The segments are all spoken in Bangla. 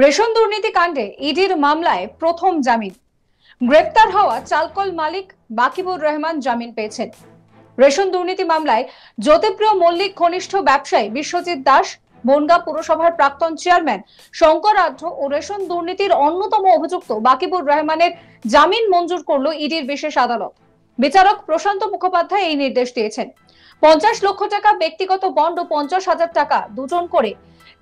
রেশন দুর্নীতি কাণ্ডে ইডির মামলায় প্রথম জামিন। গ্রেপ্তার হওয়া চালকল মালিক বাকিবুর রহমান জামিন পেয়েছেন। রেশন দুর্নীতি মামলায় জ্যোতিপ্রিয় মল্লিক ঘনিষ্ঠ ব্যবসায়ী বিশ্বজিৎ দাস, বনগাঁ পুরসভার প্রাক্তন চেয়ারম্যান শঙ্কর আঢ্য ও রেশন দুর্নীতির অন্যতম অভিযুক্ত বাকিবুর রহমানের জামিন মঞ্জুর করল ইডির বিশেষ আদালত। বিচারক প্রশান্ত মুখোপাধ্যায় এই নির্দেশ দিয়েছেন। 50 লক্ষ টাকা ব্যক্তিগত বন্ড ও 50,000 টাকা দুজন করে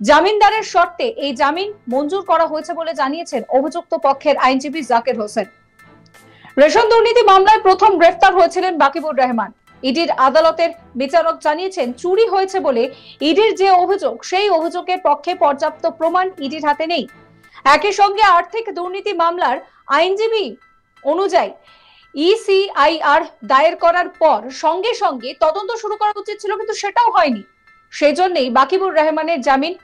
জামিনদারের শর্তে এই জামিন মঞ্জুর করা হয়েছে বলে জানিয়েছেন অভিযুক্ত পক্ষের আইনজীবী জাকির হোসেন। রেশন দুর্নীতি মামলায় প্রথম গ্রেফতার হয়েছিলেন বাকিবুর রহমান। ইডির আদালতের বিচারক জানিয়েছেন, চুরি হয়েছে বলে ইডির যে অভিযোগ, সেই অভিযোগের পক্ষে পর্যাপ্ত প্রমাণ ইডির হাতে নেই। একই সঙ্গে আর্থিক দুর্নীতি মামলার আইনজীবী অনুযায়ী ইসিআইআর দায়ের করার পর সঙ্গে সঙ্গে তদন্ত শুরু করা উচিত ছিল, কিন্তু সেটাও হয়নি। সেই জন্যই বাকিবুর রহমানের জামিন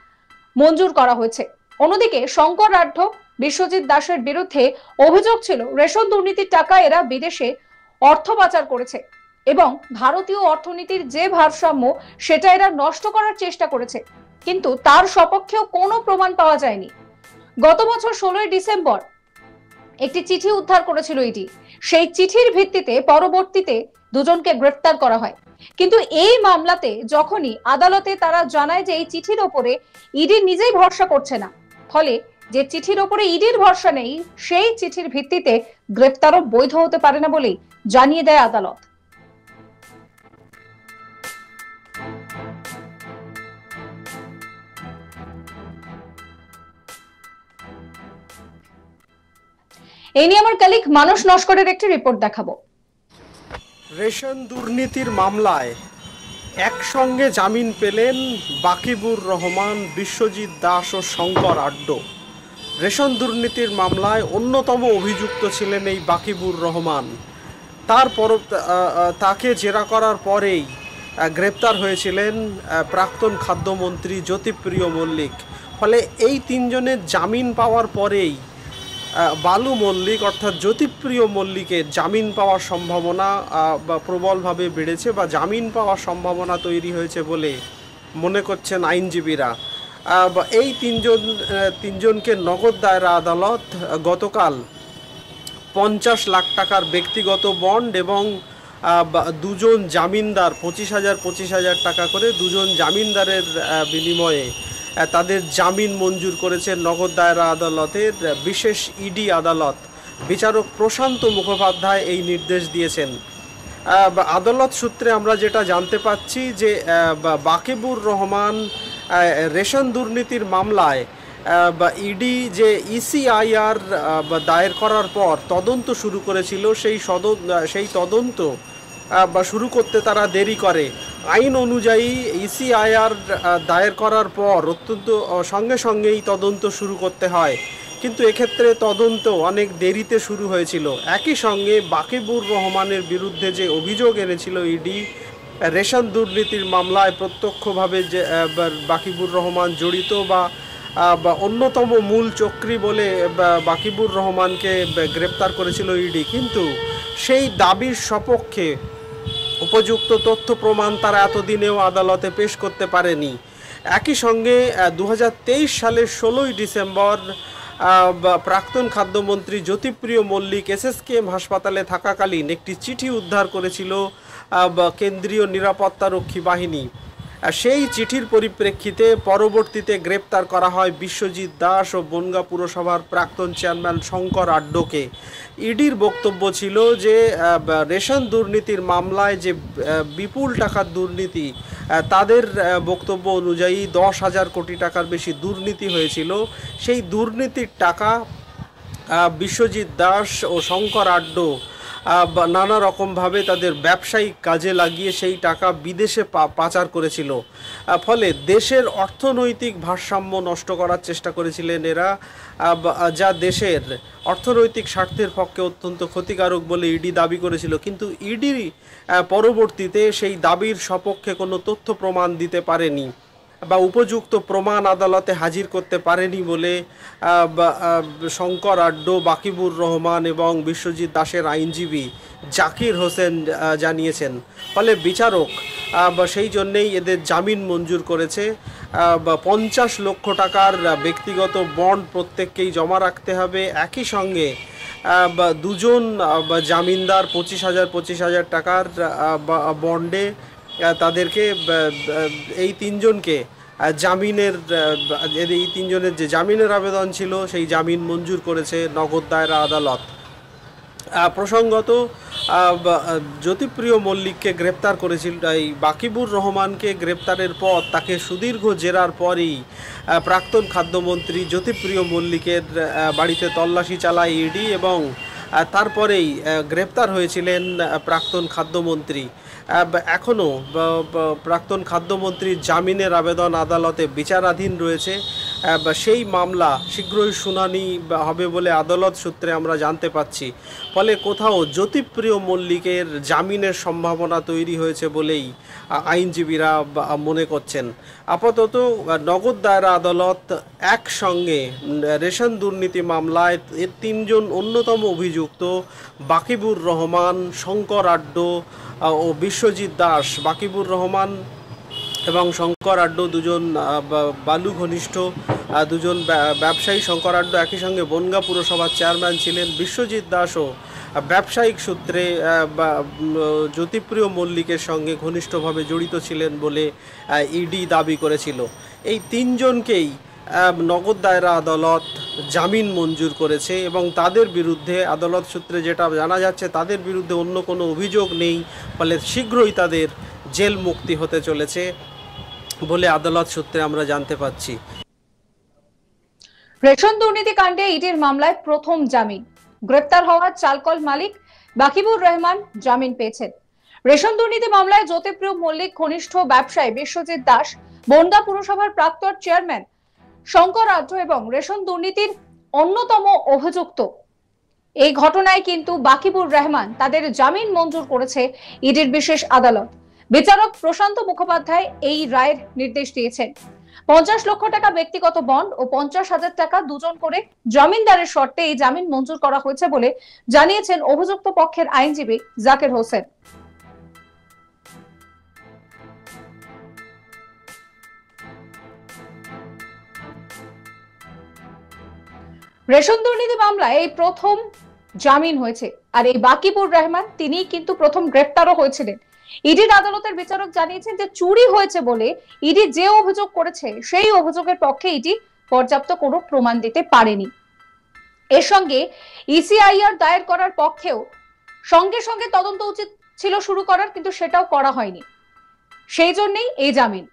মঞ্জুর করা হয়েছে। অন্যদিকে শঙ্কর আঢ্য, বিশ্বজিৎ দাসের বিরুদ্ধে অভিযোগ ছিল রেশন দুর্নীতির টাকা এরা বিদেশে অর্থ পাচার করেছে এবং ভারতীয় অর্থনীতির যে ভারসাম্য সেটা এরা নষ্ট করার চেষ্টা করেছে, কিন্তু তার সপক্ষেও কোনো প্রমাণ পাওয়া যায়নি। গত বছর 16 ডিসেম্বর একটি চিঠি উদ্ধার করেছিল ইডি। সেই চিঠির ভিত্তিতে পরবর্তীতে দুজনকে গ্রেফতার করা হয়। কিন্তু এই মামলাতে যখনই আদালতে তারা জানায় যে এই চিঠির ওপরে ইডি নিজেই ভরসা করছে না, ফলে যে চিঠির ওপরে ইডির ভরসা নেই, সেই চিঠির ভিত্তিতে গ্রেফতারও বৈধ হতে পারে না বলেই জানিয়ে দেয় আদালত। এই নিয়ে আমার কলিগ মানস নস্করের একটি রিপোর্ট দেখাবো। রেশন দুর্নীতির মামলায় একসঙ্গে জামিন পেলেন বাকিবুর রহমান, বিশ্বজিৎ দাস ও শঙ্কর আঢ্য। রেশন দুর্নীতির মামলায় অন্যতম অভিযুক্ত ছিলেন এই বাকিবুর রহমান। তাকে জেরা করার পরেই গ্রেপ্তার হয়েছিলেন প্রাক্তন খাদ্যমন্ত্রী জ্যোতিপ্রিয় মল্লিক। ফলে এই তিনজনের জামিন পাওয়ার পরেই বালু মল্লিক অর্থাৎ জ্যোতিপ্রিয় মল্লিকের জামিন পাওয়ার সম্ভাবনা প্রবলভাবে বেড়েছে বা জামিন পাওয়ার সম্ভাবনা তৈরি হয়েছে বলে মনে করছেন আইনজীবীরা। এই তিনজনকে নগদ দায়রা আদালত গতকাল 50 লাখ টাকার ব্যক্তিগত বন্ড এবং দুজন জামিনদার 25,000 টাকা করে দুজন জামিনদারের বিনিময়ে তাদের জামিন মঞ্জুর করেছে নগদ দায়রা আদালতের বিশেষ ইডি আদালত। বিচারক প্রশান্ত মুখোপাধ্যায় এই নির্দেশ দিয়েছেন। আদালত সূত্রে আমরা যেটা জানতে পাচ্ছি যে বাকিবুর রহমান রেশন দুর্নীতির মামলায় ইডি যে ইসিআইআর দায়ের করার পর তদন্ত শুরু করেছিল, সেই তদন্ত শুরু করতে তারা দেরি করে। আইন অনুযায়ী ইসিআইআর দায়ের করার পর অত্যন্ত সঙ্গে সঙ্গেই তদন্ত শুরু করতে হয়, কিন্তু এক্ষেত্রে তদন্ত অনেক দেরিতে শুরু হয়েছিল। একই সঙ্গে বাকিবুর রহমানের বিরুদ্ধে যে অভিযোগ এনেছিল ইডি, রেশন দুর্নীতির মামলায় প্রত্যক্ষভাবে যে বাকিবুর রহমান জড়িত বা অন্যতম মূল চক্রী বলে বাকিবুর রহমানকে গ্রেপ্তার করেছিল ইডি, কিন্তু সেই দাবির সপক্ষে উপযুক্ত তথ্য প্রমাণ তারা এতদিনেও আদালতে পেশ করতে পারেনি। একই সঙ্গে 2023 সালের 16 ডিসেম্বর প্রাক্তন খাদ্যমন্ত্রী জ্যোতিপ্রিয় মল্লিক এসএসকেএম হাসপাতালে থাকাকালীন একটি চিঠি উদ্ধার করেছিল কেন্দ্রীয় নিরাপত্তারক্ষী বাহিনী। সেই চিঠির পরিপ্রেক্ষিতে পরবর্তীতে গ্রেপ্তার করা হয় বিশ্বজিৎ দাস ও বনগাঁ পুরসভার প্রাক্তন চেয়ারম্যান শঙ্কর আঢ্যকে। ইডির বক্তব্য ছিল যে রেশন দুর্নীতির মামলায় যে বিপুল টাকার দুর্নীতি, তাদের বক্তব্য অনুযায়ী 10,000 কোটি টাকার বেশি দুর্নীতি হয়েছিল। সেই দুর্নীতির টাকা বিশ্বজিৎ দাস ও শঙ্কর আঢ্য নানা রকমভাবে তাদের ব্যবসায়িক কাজে লাগিয়ে সেই টাকা বিদেশে পাচার করেছিল। ফলে দেশের অর্থনৈতিক ভারসাম্য নষ্ট করার চেষ্টা করেছিলেন এরা, যা দেশের অর্থনৈতিক স্বার্থের পক্ষে অত্যন্ত ক্ষতিকারক বলে ইডি দাবি করেছিল। কিন্তু ইডি পরবর্তীতে সেই দাবির সপক্ষে কোনো তথ্য প্রমাণ দিতে পারেনি বা উপযুক্ত প্রমাণ আদালতে হাজির করতে পারেনি বলে শঙ্কর আঢ্য, বাকিবুর রহমান এবং বিশ্বজিৎ দাসের আইনজীবী জাকির হোসেন জানিয়েছেন। ফলে বিচারক সেই জন্যেই এদের জামিন মঞ্জুর করেছে। 50 লক্ষ টাকার ব্যক্তিগত বন্ড প্রত্যেককেই জমা রাখতে হবে। একই সঙ্গে দুজন জামিনদার 25,000 টাকার বন্ডে তাদেরকে এই তিনজনকে জামিনের এই তিনজনের যে জামিনের আবেদন ছিল সেই জামিন মঞ্জুর করেছে নগদ দায়রা আদালত। প্রসঙ্গত জ্যোতিপ্রিয় মল্লিককে গ্রেপ্তার করেছিল, এই বাকিবুর রহমানকে গ্রেপ্তারের পর তাকে সুদীর্ঘ জেরার পরই প্রাক্তন খাদ্যমন্ত্রী জ্যোতিপ্রিয় মল্লিকের বাড়িতে তল্লাশি চালায় ইডি এবং তারপরেই গ্রেপ্তার হয়েছিলেন প্রাক্তন খাদ্যমন্ত্রী। এখনও প্রাক্তন খাদ্যমন্ত্রীর জামিনের আবেদন আদালতে বিচারাধীন রয়েছে। সেই মামলা শীঘ্রই শুনানি হবে বলে আদালত সূত্রে আমরা জানতে পাচ্ছি। ফলে কোথাও জ্যোতিপ্রিয় মল্লিকের জামিনের সম্ভাবনা তৈরি হয়েছে বলেই আইনজীবীরা মনে করছেন। আপাতত নগদ দায়রা আদালত একসঙ্গে রেশন দুর্নীতি মামলায় এর তিনজন অন্যতম অভিযুক্ত বাকিবুর রহমান, শঙ্কর আড্ডো ও বিশ্বজিৎ দাস, বাকিবুর রহমান এবং শঙ্কর আড্ডো দুজন বালু ঘনিষ্ঠ দুজন ব্যবসায়ী। শঙ্কর আড্ডো একই সঙ্গে বনগাঁ পুরসভার চেয়ারম্যান ছিলেন। বিশ্বজিৎ দাসও ব্যবসায়িক সূত্রে জ্যোতিপ্রিয় মল্লিকের সঙ্গে ঘনিষ্ঠভাবে জড়িত ছিলেন বলে ইডি দাবি করেছিল। এই তিনজনকেই নগদ দায়রা আদালত জামিন মঞ্জুর করেছে এবং তাদের বিরুদ্ধে আদালত সূত্রে যেটা জানা যাচ্ছে তাদের বিরুদ্ধে অন্য কোনো অভিযোগ নেই। ফলে শীঘ্রই তাদের জেল মুক্তি হতে চলেছে বলে আদালত সূত্রে আমরা জানতে পাচ্ছি। রেশন দুর্নীতি কাণ্ডে ইডির মামলায় প্রথম জামিন, গ্রেপ্তার হওয়া চালকল মালিক বাকিবুর রহমান জামিন পেয়েছেন। রেশন দুর্নীতি মামলায় জ্যোতিপ্রিয় মল্লিক ঘনিষ্ঠ ব্যবসায়ী বিশ্বজিৎ দাস, বনগাঁ পুরসভার প্রাক্তন চেয়ারম্যান শঙ্কর আড্ডো এবং রেশন দুর্নীতির অন্যতম অভিযুক্ত এই ঘটনায় কিন্তু বাকিবুর রহমান তাদের জামিন মঞ্জুর করেছে ইডির বিশেষ আদালত। বিচারক প্রশান্ত মুখোপাধ্যায় এই রায়ের নির্দেশ দিয়েছেন। 50 লক্ষ টাকা ব্যক্তিগত বন্ড ও 50,000 টাকা দুজন করে জামিনদারের শর্তে এই জামিন মঞ্জুর করা হয়েছে বলে জানিয়েছেন অভিযুক্ত পক্ষের আইনজীবী জাকির হোসেন। রেশন দুর্নীতি মামলায় এই প্রথম জামিন হয়েছে। আর এই বাকিবুর রহমান তিনি কিন্তু প্রথম গ্রেপ্তারও হয়েছিলেন। ইডির আদালতের বিচারক জানিয়েছেন যে চুরি হয়েছে বলে ইডি যে অভিযোগ করেছে সেই অভিযোগের পক্ষে ইডি পর্যাপ্ত কোনো প্রমাণ দিতে পারেনি। এর সঙ্গে ইসিআইআর দায়ের করার পক্ষেও সঙ্গে সঙ্গে তদন্ত উচিত ছিল শুরু করার, কিন্তু সেটাও করা হয়নি। সেই জন্যই এই জামিন।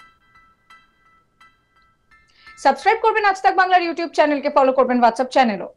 সাবস্ক্রাইব করবেন আজ তাক বাংলার ইউটিউব চ্যানেলকে, ফলো করবেন হোয়াটসঅ্যাপ চ্যানেলও।